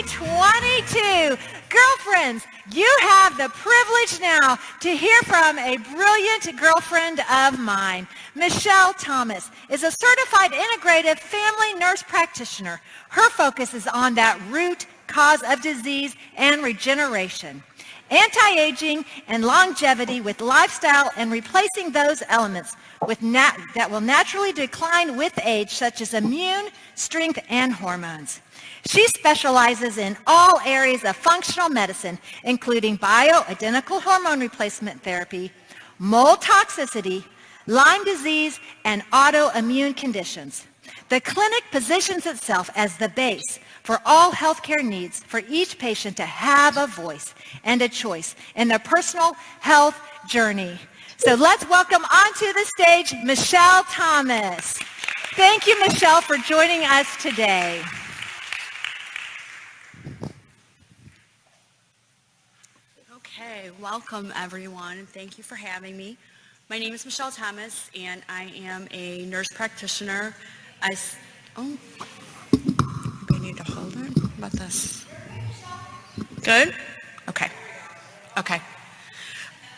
2022. Girlfriends, you have the privilege now to hear from a brilliant girlfriend of mine. Michelle Thomas is a certified integrative family nurse practitioner. Her focus is on that root cause of disease and regeneration, anti-aging and longevity with lifestyle and replacing those elements that will naturally decline with age, such as immune, strength, and hormones. She specializes in all areas of functional medicine, including bioidentical hormone replacement therapy, mold toxicity, Lyme disease, and autoimmune conditions. The clinic positions itself as the base for all healthcare needs for each patient to have a voice and a choice in their personal health journey. So let's welcome onto the stage Michelle Thomas. Thank you, Michelle, for joining us today. Okay, welcome everyone, and thank you for having me. My name is Michelle Thomas, and I am a nurse practitioner. Oh, we need to hold it. How about this? Good? Okay.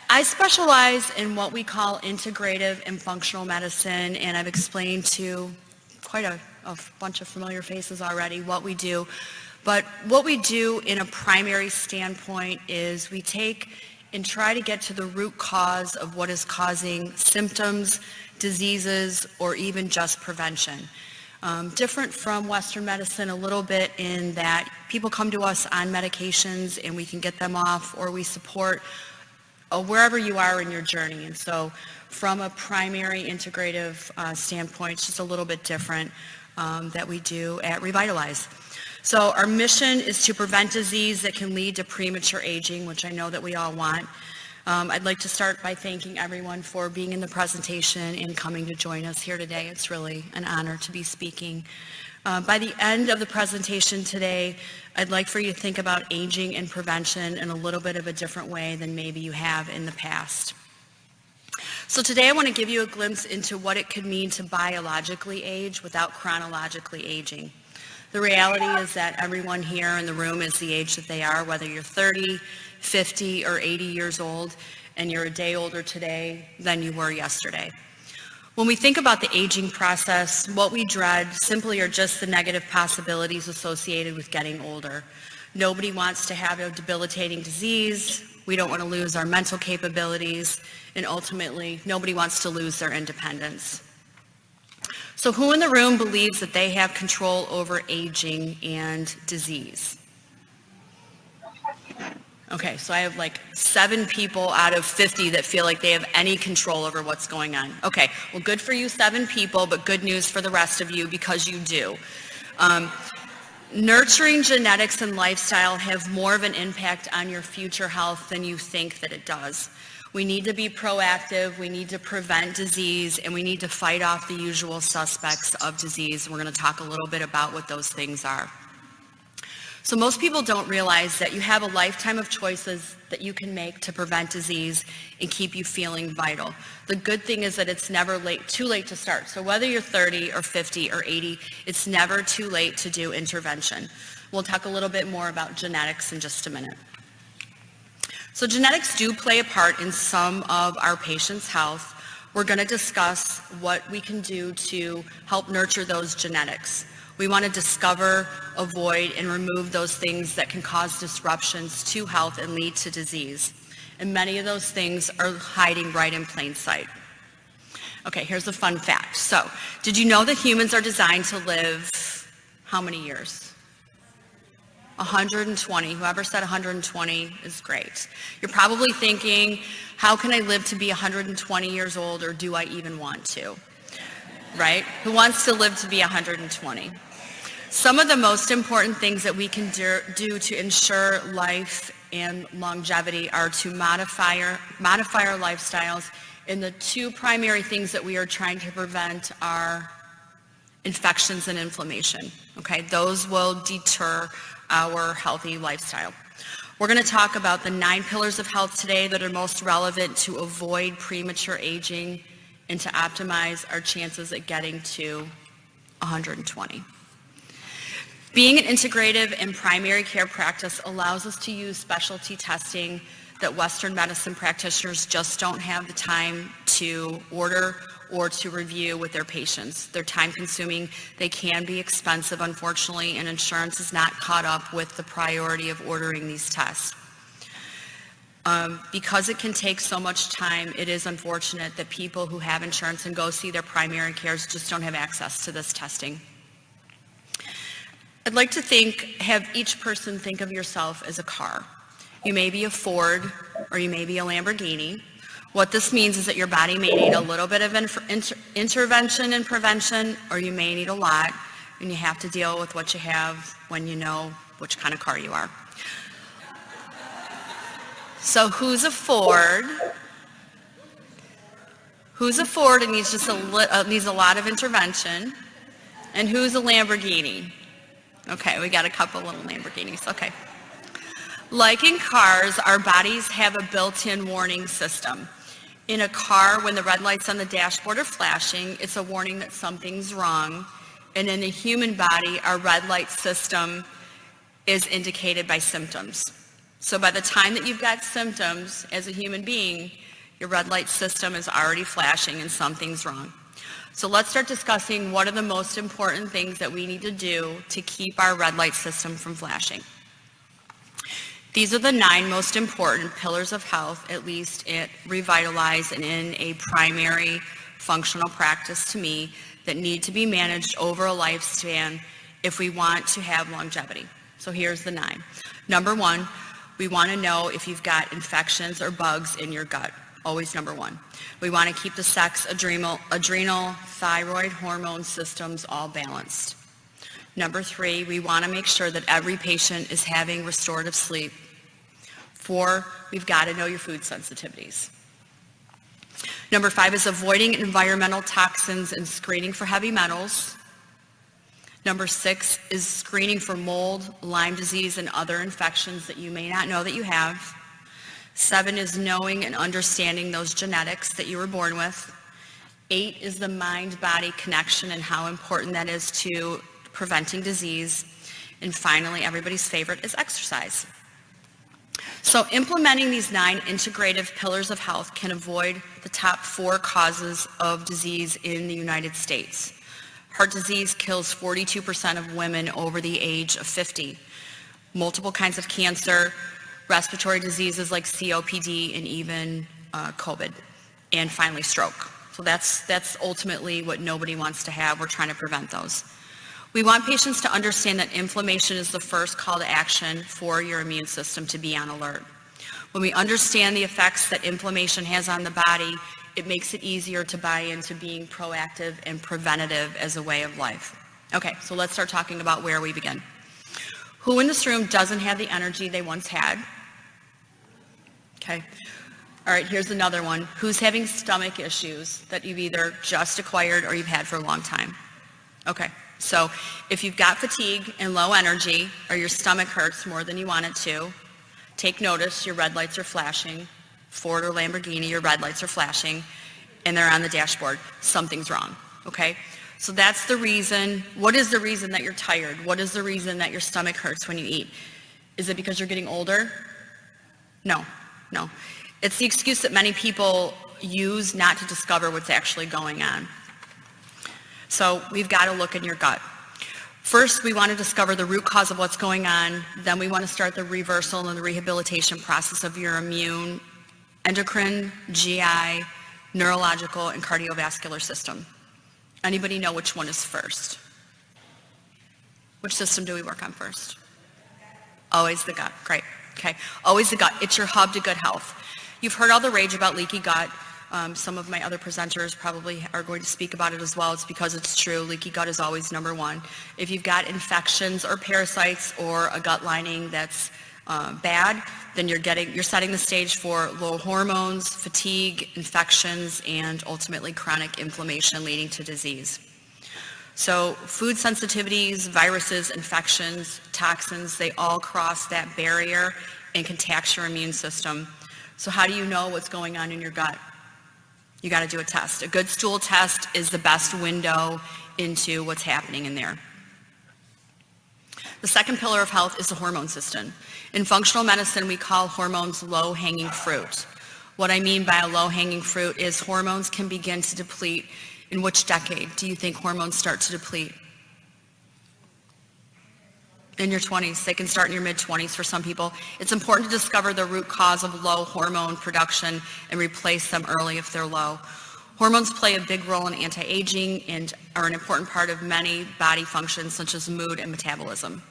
I specialize in what we call integrative and functional medicine, and I've explained to quite a bunch of familiar faces already what we do. But what we do in a primary standpoint is we take and try to get to the root cause of what is causing symptoms, diseases, or even just prevention. Different from Western medicine a little bit in that people come to us on medications and we can get them off, or we support wherever you are in your journey. And so from a primary integrative standpoint, it's just a little bit different that we do at Revitalize. So our mission is to prevent disease that can lead to premature aging, which I know that we all want. I'd like to start by thanking everyone for being in the presentation and coming to join us here today. It's really an honor to be speaking. By the end of the presentation today, I'd like for you to think about aging and prevention in a little bit of a different way than maybe you have in the past. So today I want to give you a glimpse into what it could mean to biologically age without chronologically aging. The reality is that everyone here in the room is the age that they are, whether you're 30, 50, or 80 years old, and you're a day older today than you were yesterday. When we think about the aging process, what we dread simply are just the negative possibilities associated with getting older. Nobody wants to have a debilitating disease. We don't want to lose our mental capabilities, and ultimately, nobody wants to lose their independence. So who in the room believes that they have control over aging and disease? Okay, so I have like 7 people out of 50 that feel like they have any control over what's going on. Okay, well, good for you 7 people, but good news for the rest of you because you do. Nurturing genetics and lifestyle have more of an impact on your future health than you think that it does. We need to be proactive, we need to prevent disease, and we need to fight off the usual suspects of disease. We're going to talk a little bit about what those things are. So most people don't realize that you have a lifetime of choices that you can make to prevent disease and keep you feeling vital. The good thing is that it's never too late to start. So whether you're 30 or 50 or 80, it's never too late to do intervention. We'll talk a little bit more about genetics in just a minute. So genetics do play a part in some of our patients' health. We're going to discuss what we can do to help nurture those genetics. We want to discover, avoid, and remove those things that can cause disruptions to health and lead to disease. And many of those things are hiding right in plain sight. Okay, here's a fun fact. So, did you know that humans are designed to live how many years? 120. Whoever said 120 is great. You're probably thinking, how can I live to be 120 years old, or do I even want to? Right? Who wants to live to be 120? Some of the most important things that we can do to ensure life and longevity are to modify our lifestyles. And the 2 primary things that we are trying to prevent are infections and inflammation. Okay, those will deter our healthy lifestyle. We're going to talk about the 9 pillars of health today that are most relevant to avoid premature aging and to optimize our chances at getting to 120. Being an integrative and primary care practice allows us to use specialty testing that Western medicine practitioners just don't have the time to order or to review with their patients. They're time consuming, they can be expensive unfortunately, and insurance is not caught up with the priority of ordering these tests. Because it can take so much time, it is unfortunate that people who have insurance and go see their primary cares just don't have access to this testing. I'd like to have each person think of yourself as a car. You may be a Ford or you may be a Lamborghini. What this means is that your body may need a little bit of intervention and prevention, or you may need a lot, and you have to deal with what you have when you know which kind of car you are. So who's a Ford? Who's a Ford and needs just needs a lot of intervention? And who's a Lamborghini? Okay, we got a couple little Lamborghinis, okay. Like in cars, our bodies have a built-in warning system. In a car, when the red lights on the dashboard are flashing, it's a warning that something's wrong. And in the human body, our red light system is indicated by symptoms. So by the time that you've got symptoms as a human being, your red light system is already flashing and something's wrong. So let's start discussing what are the most important things that we need to do to keep our red light system from flashing. These are the 9 most important pillars of health, at least at Revitalize and in a primary functional practice to me, that need to be managed over a lifespan if we want to have longevity. So here's the 9. Number 1, we want to know if you've got infections or bugs in your gut. Always number 1. We want to keep the sex, adrenal, thyroid, hormone systems all balanced. Number 3, we want to make sure that every patient is having restorative sleep. 4, we've got to know your food sensitivities. Number 5 is avoiding environmental toxins and screening for heavy metals. Number 6 is screening for mold, Lyme disease, and other infections that you may not know that you have. 7 is knowing and understanding those genetics that you were born with. 8 is the mind-body connection and how important that is to preventing disease. And finally, everybody's favorite is exercise. So implementing these 9 integrative pillars of health can avoid the top 4 causes of disease in the United States. Heart disease kills 42% of women over the age of 50. Multiple kinds of cancer, respiratory diseases like COPD, and even COVID. And finally, stroke. So that's ultimately what nobody wants to have. We're trying to prevent those. We want patients to understand that inflammation is the first call to action for your immune system to be on alert. When we understand the effects that inflammation has on the body, it makes it easier to buy into being proactive and preventative as a way of life. Okay, so let's start talking about where we begin. Who in this room doesn't have the energy they once had? Okay. All right, here's another one. Who's having stomach issues that you've either just acquired or you've had for a long time? Okay, so if you've got fatigue and low energy, or your stomach hurts more than you want it to, take notice, your red lights are flashing. Ford or Lamborghini, your red lights are flashing, and they're on the dashboard. Something's wrong, okay? So that's the reason. What is the reason that you're tired? What is the reason that your stomach hurts when you eat? Is it because you're getting older? No. It's the excuse that many people use not to discover what's actually going on. So we've got to look in your gut. First, we want to discover the root cause of what's going on. Then we want to start the reversal and the rehabilitation process of your immune, endocrine, GI, neurological, and cardiovascular system. Anybody know which one is first? Which system do we work on first? Always the gut. Great. Okay. Always the gut. It's your hub to good health. You've heard all the rage about leaky gut. Some of my other presenters probably are going to speak about it as well. It's because it's true. Leaky gut is always number 1. If you've got infections or parasites or a gut lining that's bad, then you're setting the stage for low hormones, fatigue, infections, and ultimately chronic inflammation leading to disease. So food sensitivities, viruses, infections, toxins, they all cross that barrier and can tax your immune system. So how do you know what's going on in your gut? You got to do a test. A good stool test is the best window into what's happening in there. The second pillar of health is the hormone system. In functional medicine, we call hormones low-hanging fruit. What I mean by a low-hanging fruit is hormones can begin to deplete. In which decade do you think hormones start to deplete? In your 20s. They can start in your mid-20s for some people. It's important to discover the root cause of low hormone production and replace them early if they're low. Hormones play a big role in anti-aging and are an important part of many body functions such as mood and metabolism.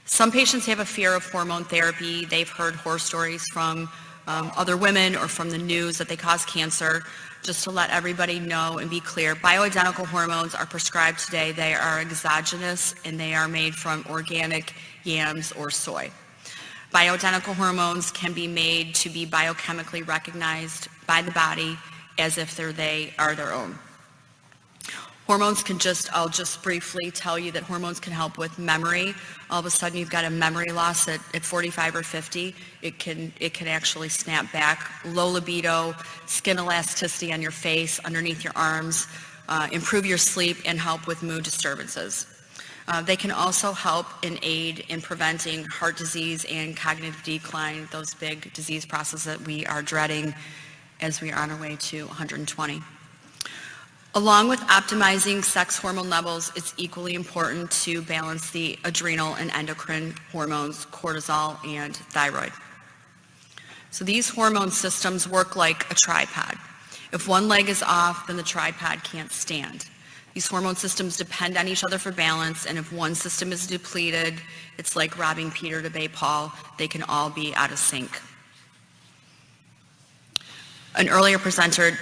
Some patients have a fear of hormone therapy. They've heard horror stories from other women or from the news that they cause cancer. Just to let everybody know and be clear, bioidentical hormones are prescribed today. They are exogenous and they are made from organic yams or soy. Bioidentical hormones can be made to be biochemically recognized by the body as if they are their own. Hormones can I'll just briefly tell you that hormones can help with memory. All of a sudden you've got a memory loss at 45 or 50. It can actually snap back. Low libido, skin elasticity on your face, underneath your arms, improve your sleep and help with mood disturbances. They can also help and aid in preventing heart disease and cognitive decline, those big disease processes that we are dreading as we are on our way to 120. Along with optimizing sex hormone levels, it's equally important to balance the adrenal and endocrine hormones, cortisol and thyroid. So these hormone systems work like a tripod. If one leg is off, then the tripod can't stand. These hormone systems depend on each other for balance, and if one system is depleted, it's like robbing Peter to pay Paul. They can all be out of sync. An earlier presenter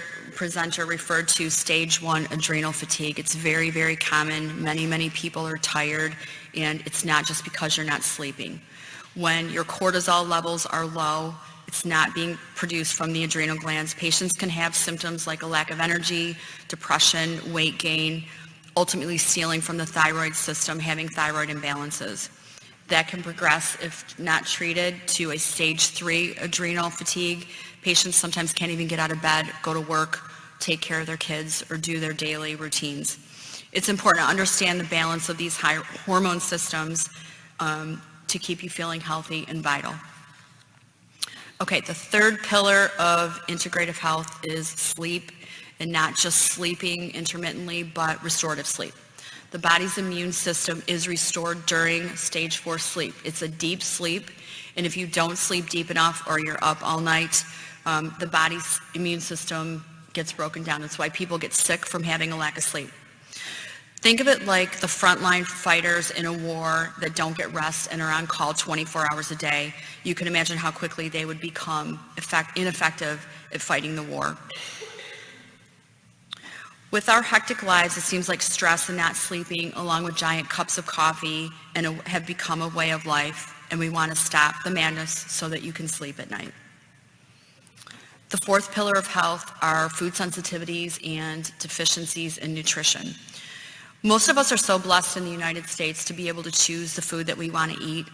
referred to stage 1 adrenal fatigue. It's very, very common. Many people are tired, and it's not just because you're not sleeping. When your cortisol levels are low, it's not being produced from the adrenal glands. Patients can have symptoms like a lack of energy, depression, weight gain, ultimately stealing from the thyroid system, having thyroid imbalances. That can progress, if not treated, to a stage 3 adrenal fatigue. Patients sometimes can't even get out of bed, go to work, take care of their kids, or do their daily routines. It's important to understand the balance of these high hormone systems to keep you feeling healthy and vital. Okay, the third pillar of integrative health is sleep, and not just sleeping intermittently, but restorative sleep. The body's immune system is restored during stage 4 sleep. It's a deep sleep, and if you don't sleep deep enough or you're up all night, the body's immune system gets broken down. That's why people get sick from having a lack of sleep. Think of it like the frontline fighters in a war that don't get rest and are on call 24 hours a day. You can imagine how quickly they would become ineffective at fighting the war. With our hectic lives, it seems like stress and not sleeping, along with giant cups of coffee, have become a way of life, and we want to stop the madness so that you can sleep at night. The fourth pillar of health are food sensitivities and deficiencies in nutrition. Most of us are so blessed in the United States to be able to choose the food that we want to eat.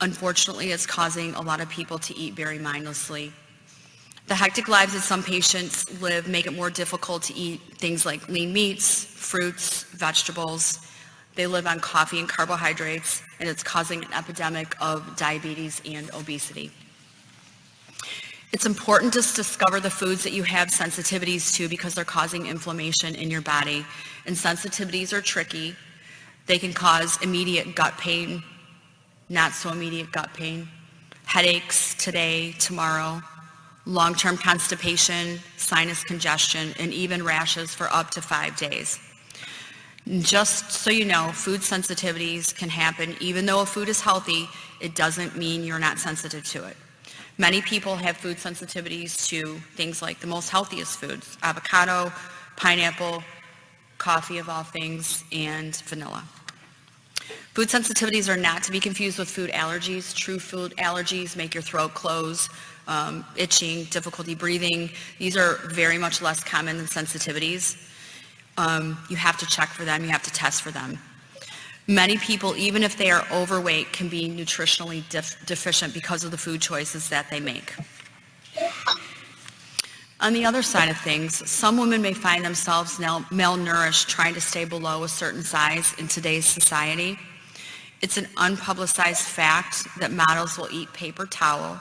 Unfortunately, it's causing a lot of people to eat very mindlessly. The hectic lives that some patients live make it more difficult to eat things like lean meats, fruits, vegetables. They live on coffee and carbohydrates, and it's causing an epidemic of diabetes and obesity. It's important to discover the foods that you have sensitivities to because they're causing inflammation in your body. And sensitivities are tricky. They can cause immediate gut pain, not so immediate gut pain, headaches today, tomorrow, long-term constipation, sinus congestion, and even rashes for up to 5 days. Just so you know, food sensitivities can happen. Even though a food is healthy, it doesn't mean you're not sensitive to it. Many people have food sensitivities to things like the most healthiest foods: avocado, pineapple, coffee of all things, and vanilla. Food sensitivities are not to be confused with food allergies. True food allergies make your throat close, itching, difficulty breathing. These are very much less common than sensitivities. You have to check for them. You have to test for them. Many people, even if they are overweight, can be nutritionally deficient because of the food choices that they make. On the other side of things, some women may find themselves malnourished, trying to stay below a certain size in today's society. It's an unpublicized fact that models will eat paper towel.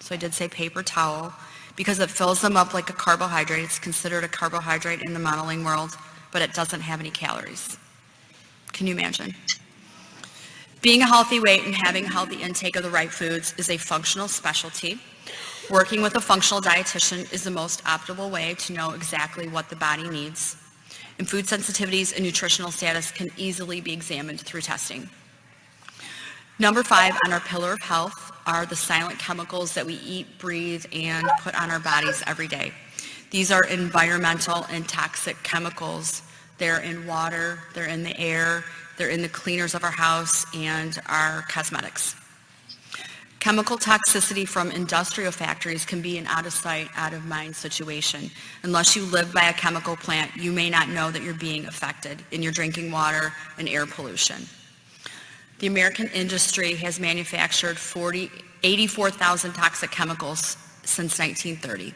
So I did say paper towel because it fills them up like a carbohydrate. It's considered a carbohydrate in the modeling world, but it doesn't have any calories. Can you imagine? Being a healthy weight and having a healthy intake of the right foods is a functional specialty. Working with a functional dietitian is the most optimal way to know exactly what the body needs. And food sensitivities and nutritional status can easily be examined through testing. Number 5 on our pillar of health are the silent chemicals that we eat, breathe, and put on our bodies every day. These are environmental and toxic chemicals. They're in water, they're in the air, they're in the cleaners of our house and our cosmetics. Chemical toxicity from industrial factories can be an out-of-sight, out-of-mind situation. Unless you live by a chemical plant, you may not know that you're being affected in your drinking water and air pollution. The American industry has manufactured 84,000 toxic chemicals since 1930.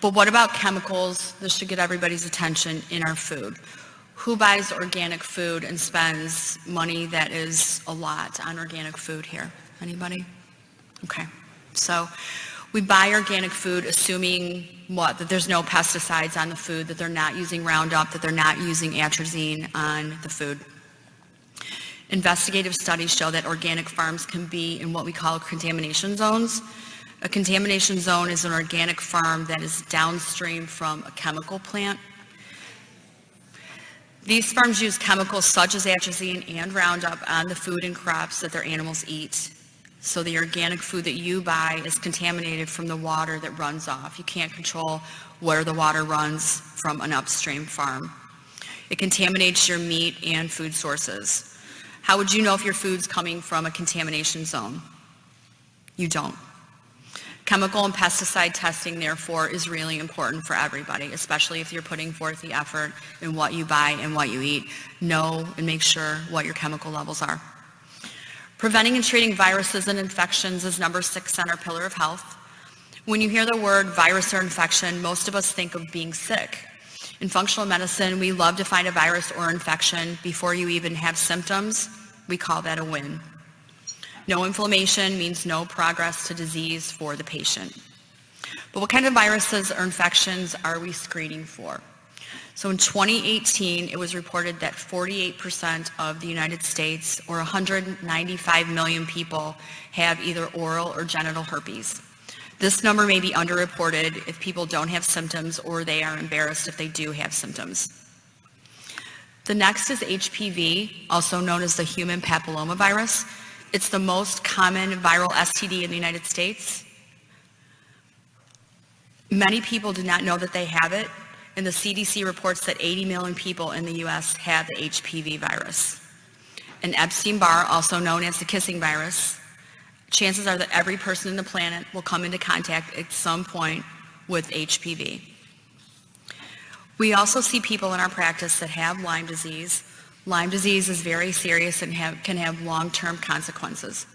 But what about chemicals? This should get everybody's attention in our food. Who buys organic food and spends money that is a lot on organic food here? Anybody? Okay. So we buy organic food assuming what? That there's no pesticides on the food, that they're not using Roundup, that they're not using atrazine on the food. Investigative studies show that organic farms can be in what we call contamination zones. A contamination zone is an organic farm that is downstream from a chemical plant. These farms use chemicals such as atrazine and Roundup on the food and crops that their animals eat. So the organic food that you buy is contaminated from the water that runs off. You can't control where the water runs from an upstream farm. It contaminates your meat and food sources. How would you know if your food's coming from a contamination zone? You don't. Chemical and pesticide testing, therefore, is really important for everybody, especially if you're putting forth the effort in what you buy and what you eat. Know and make sure what your chemical levels are. Preventing and treating viruses and infections is number 6 on our pillar of health. When you hear the word virus or infection, most of us think of being sick. In functional medicine, we love to find a virus or infection before you even have symptoms. We call that a win. No inflammation means no progress to disease for the patient. But what kind of viruses or infections are we screening for? So in 2018, it was reported that 48% of the United States, or 195 million people, have either oral or genital herpes. This number may be underreported if people don't have symptoms or they are embarrassed if they do have symptoms. The next is HPV, also known as the human papillomavirus. It's the most common viral STD in the United States. Many people do not know that they have it, and the CDC reports that 80 million people in the US have the HPV virus. And Epstein-Barr, also known as the kissing virus, chances are that every person on the planet will come into contact at some point with HPV. We also see people in our practice that have Lyme disease. Lyme disease is very serious and can have long-term consequences.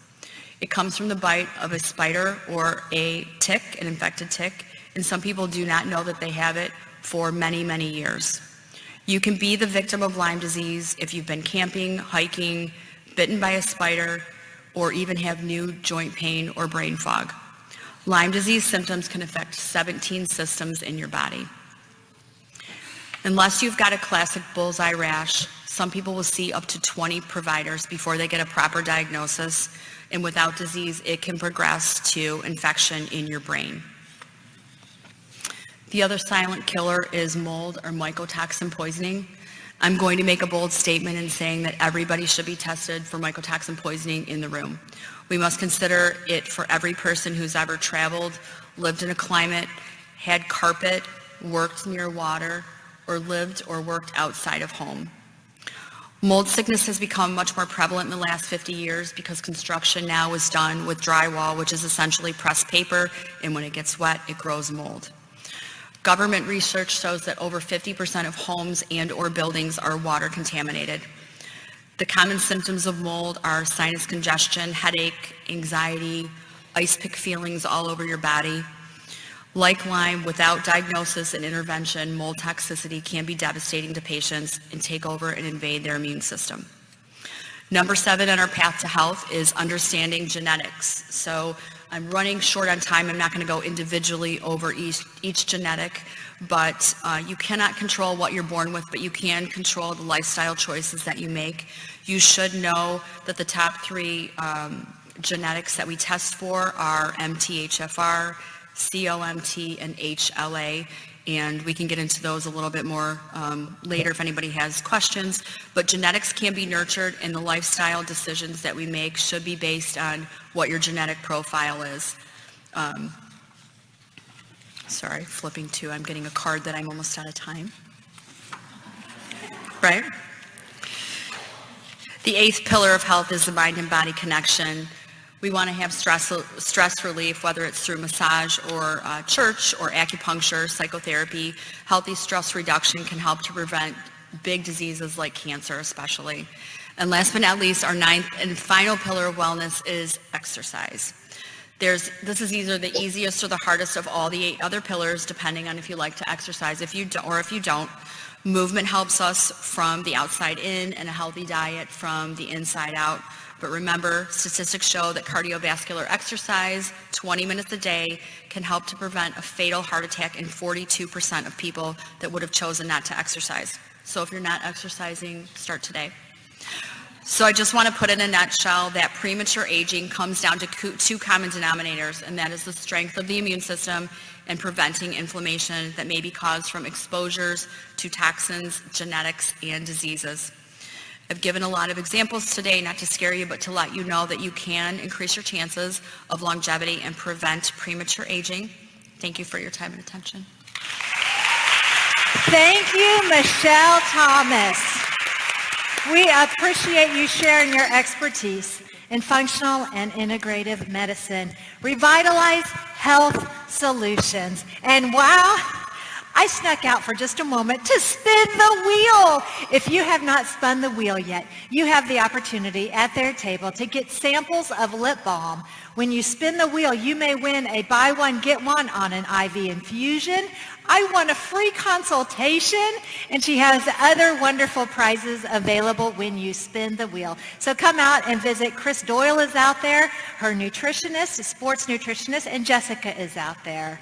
It comes from the bite of a spider or a tick, an infected tick, and some people do not know that they have it for many, many years. You can be the victim of Lyme disease if you've been camping, hiking, bitten by a spider, or even have new joint pain or brain fog. Lyme disease symptoms can affect 17 systems in your body. Unless you've got a classic bullseye rash, some people will see up to 20 providers before they get a proper diagnosis, and without disease, it can progress to infection in your brain. The other silent killer is mold or mycotoxin poisoning. I'm going to make a bold statement in saying that everybody should be tested for mycotoxin poisoning in the room. We must consider it for every person who's ever traveled, lived in a climate, had carpet, worked near water, or lived or worked outside of home. Mold sickness has become much more prevalent in the last 50 years because construction now is done with drywall, which is essentially pressed paper, and when it gets wet, it grows mold. Government research shows that over 50% of homes and or buildings are water contaminated. The common symptoms of mold are sinus congestion, headache, anxiety, ice pick feelings all over your body. Like Lyme, without diagnosis and intervention, mold toxicity can be devastating to patients and take over and invade their immune system. Number 7 on our path to health is understanding genetics. So I'm running short on time. I'm not going to go individually over each genetic, but you cannot control what you're born with, but you can control the lifestyle choices that you make. You should know that the top 3 genetics that we test for are MTHFR, COMT, and HLA. And we can get into those a little bit more later if anybody has questions. But genetics can be nurtured, and the lifestyle decisions that we make should be based on what your genetic profile is. Sorry, flipping to, I'm getting a card that I'm almost out of time. Right? The 8th pillar of health is the mind and body connection. We want to have stress relief, whether it's through massage or church or acupuncture, psychotherapy. Healthy stress reduction can help to prevent big diseases like cancer especially. And last but not least, our 9th and final pillar of wellness is exercise. This is either the easiest or the hardest of all the 8 other pillars, depending on if you like to exercise if you don't. Movement helps us from the outside in, and a healthy diet from the inside out. But remember, statistics show that cardiovascular exercise, 20 minutes a day, can help to prevent a fatal heart attack in 42% of people that would have chosen not to exercise. So if you're not exercising, start today. So I just want to put in a nutshell that premature aging comes down to 2 common denominators, and that is the strength of the immune system and preventing inflammation that may be caused from exposures to toxins, genetics, and diseases. I've given a lot of examples today, not to scare you, but to let you know that you can increase your chances of longevity and prevent premature aging. Thank you for your time and attention. Thank you, Michelle Thomas. We appreciate you sharing your expertise in functional and integrative medicine. Revitalize Health Solutions. And wow, I snuck out for just a moment to spin the wheel. If you have not spun the wheel yet, you have the opportunity at their table to get samples of lip balm. When you spin the wheel, you may win a buy one, get one on an IV infusion. I won a free consultation, and she has other wonderful prizes available when you spin the wheel. So come out and visit. Chris Doyle is out there, her nutritionist, a sports nutritionist, and Jessica is out there.